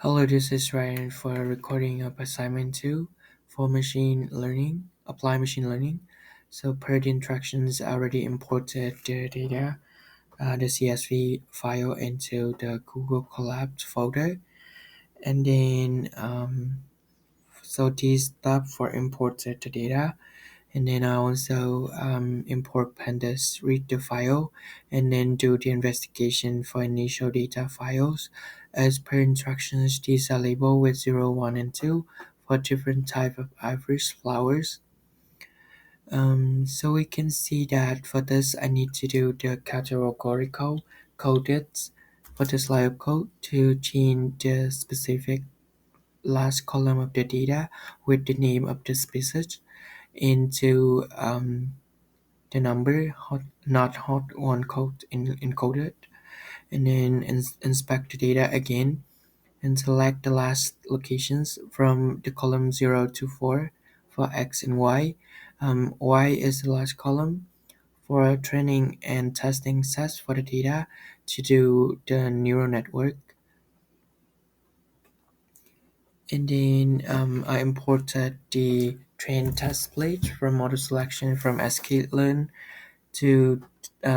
Hello, this is Ryan for recording of assignment 2 for machine learning, apply machine learning. So per the instructions, I already imported the data, the CSV file into the Google Colab folder. And then, so this tab for imported the data. And then I also import pandas, read the file, and then do the investigation for initial data files. As per instructions, these are labeled with 0, 1, and 2 for different type of iris flowers. So we can see that for this, I need to do the categorical coded for this line of code to change the specific last column of the data with the name of the species into the number hot, not hot one code encoded, and then inspect the data again and select the last locations from the column 0 to 4 for x and y. Y is the last column for training and testing sets for the data to do the neural network. And then I imported the train test split from model selection from sklearn to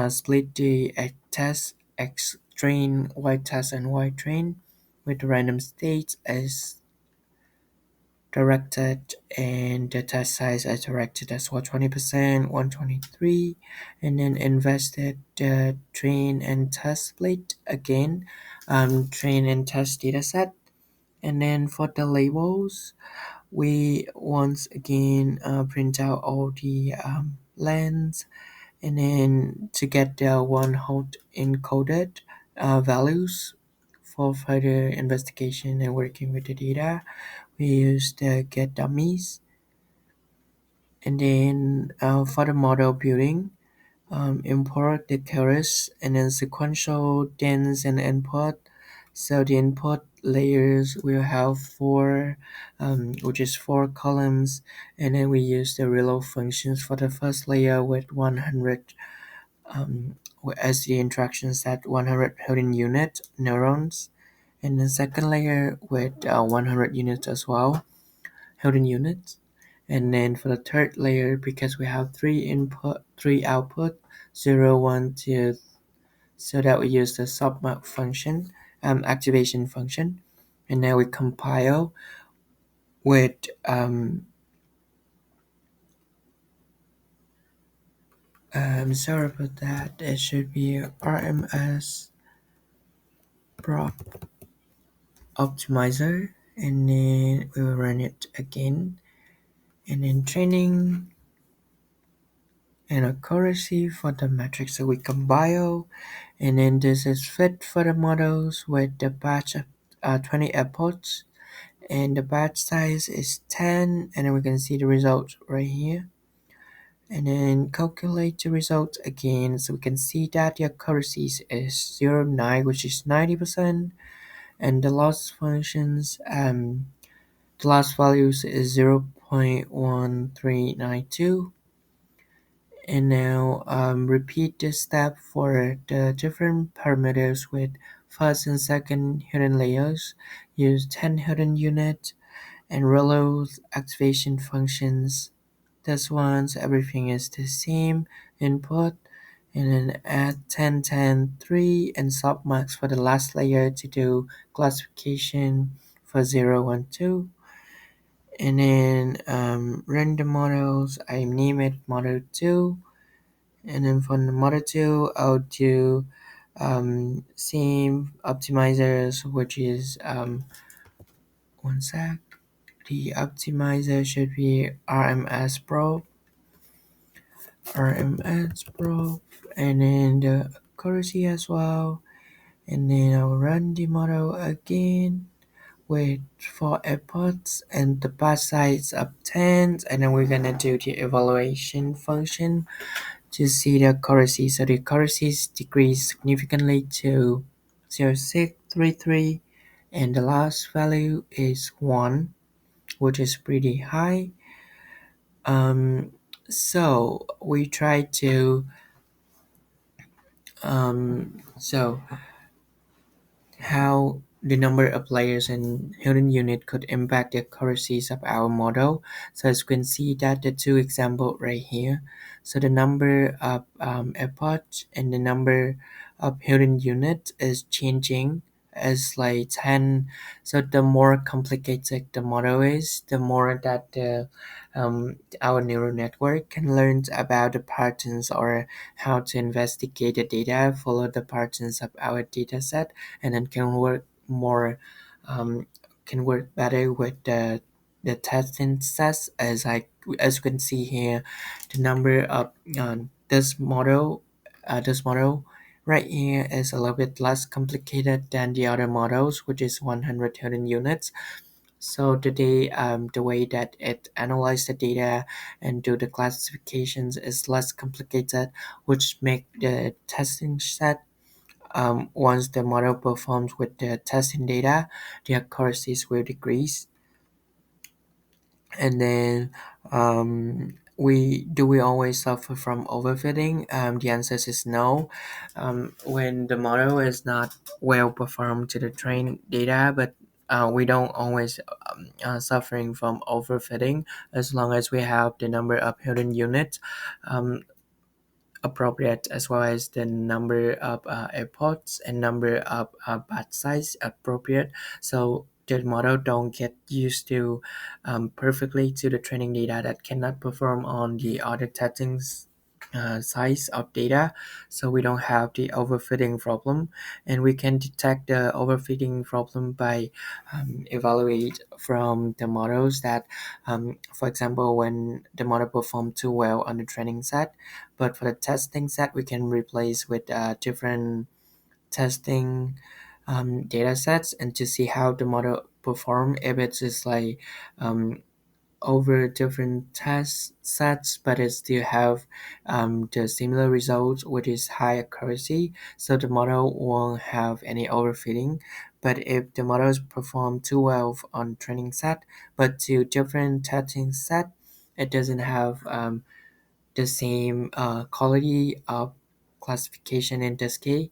split the X test, X train, Y test, and Y train with the random states as directed and the test size as directed as 120%, 123, and then invested the train and test split again, train and test dataset. And then for the labels, we once again print out all the lengths and then to get the one hot encoded values for further investigation and working with the data, we use the get dummies. And then for the model building, import the keras and then sequential dense and input. So the input layers will have four, which is four columns, and then we use the reload functions for the first layer with 100 as the instructions at 100 hidden unit neurons, and the second layer with 100 units as well, hidden units. And then for the third layer, because we have three input, three output, 0, 1, 2, so that we use the submap function, activation function, and now we compile with sorry about that. It should be RMS prop optimizer, and then we will run it again, and then training and accuracy for the metrics that we compile, and then this is fit for the models with the batch of 20 outputs, and the batch size is 10, and then we can see the result right here, and then calculate the result again, so we can see that the accuracy is 0.9, which is 90%, and the loss functions the last values is 0.1392, and now repeat this step for the different parameters with first and second hidden layers. Use 10 hidden units and reload activation functions. This ones everything is the same input, and then add 10 10 3 and submax for the last layer to do classification for 0 1 2. And then run the models. I name it model 2, and then for the model 2 I'll do same optimizers, which is one sec, the optimizer should be RMS Pro, and then the accuracy as well, and then I'll run the model again with 4 inputs and the batch size of 10, and then we're gonna do the evaluation function to see the accuracy. So the accuracy decreased significantly to 0.633, and the last value is 1, which is pretty high. So we try to so how the number of layers in hidden unit could impact the accuracies of our model. So as you can see that the two example right here. So the number of epoch and the number of hidden unit is changing as like 10. So the more complicated the model is, the more that our neural network can learn about the patterns or how to investigate the data, follow the patterns of our data set, and then can work more um, can work better with the testing sets as you can see here the number of this model right here is a little bit less complicated than the other models, which is 100 units. So the way that it analyzes the data and do the classifications is less complicated, which make the testing set once the model performs with the testing data, the accuracies will decrease. And then we always suffer from overfitting? The answer is no. When the model is not well performed to the trained data, but we don't always suffering from overfitting as long as we have the number of hidden units um, appropriate, as well as the number of airports and number of batch size appropriate, so the model don't get used to perfectly to the training data that cannot perform on the other settings size of data, so we don't have the overfitting problem. And we can detect the overfitting problem by evaluate from the models that for example, when the model performed too well on the training set, but for the testing set we can replace with different testing data sets and to see how the model perform if it's just like um, over different test sets, but it still have the similar results, which is high accuracy. So the model won't have any overfitting. But if the models perform too well on training set, but to different testing set, it doesn't have the same quality of classification in this case,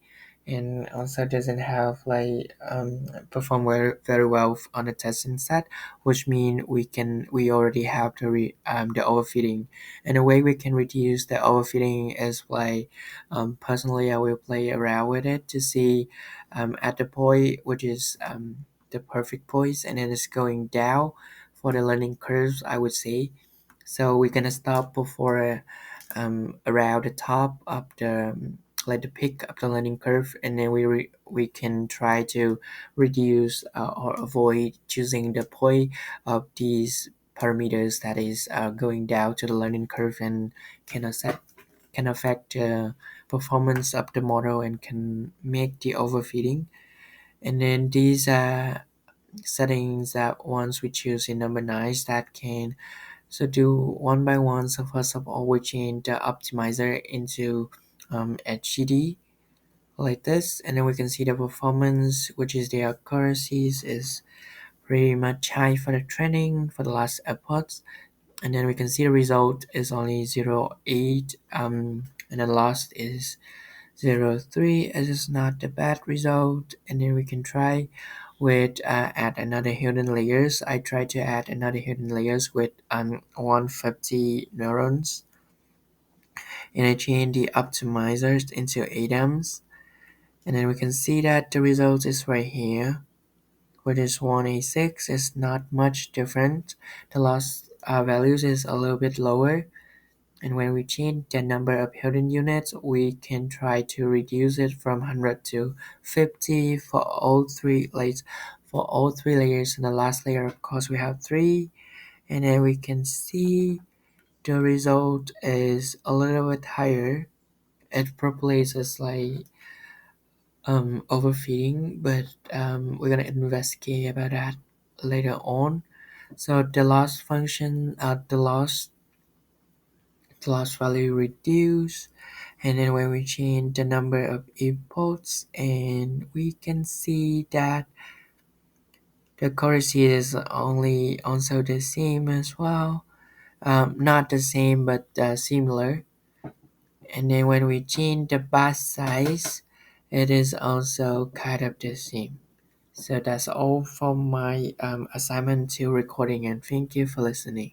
and also doesn't have like perform very well on the testing set, which mean we already have the overfitting. And the way we can reduce the overfitting is like personally I will play around with it to see at the point which is the perfect point, and then it's going down for the learning curves, I would say. So we're gonna stop before around the top of the like the peak of the learning curve, and then we can try to reduce or avoid choosing the point of these parameters that is going down to the learning curve and can affect the performance of the model and can make the overfitting. And then these settings that once we choose in number 9 that can so do one by one. So first of all, we change the optimizer into HGD like this, and then we can see the performance, which is the accuracies, is pretty much high for the training for the last epochs, and then we can see the result is only 0.8, and the last is 0.3. It is not a bad result, and then we can try with add another hidden layers. I try to add another hidden layers with 150 neurons, and I change the optimizers into atoms, and then we can see that the result is right here, which is 186. It's not much different. The loss values is a little bit lower. And when we change the number of hidden units, we can try to reduce it from 100 to 50 for all three layers. For all three layers, and the last layer, of course, we have three. And then we can see the result is a little bit higher. It probably is like overfeeding, but we're gonna investigate about that later on. So the loss function, the loss value reduce, and then when we change the number of inputs, and we can see that the accuracy is only also the same as well, not the same but similar. And then when we change the bus size, it is also kind of the same. So that's all from my assignment to recording, and thank you for listening.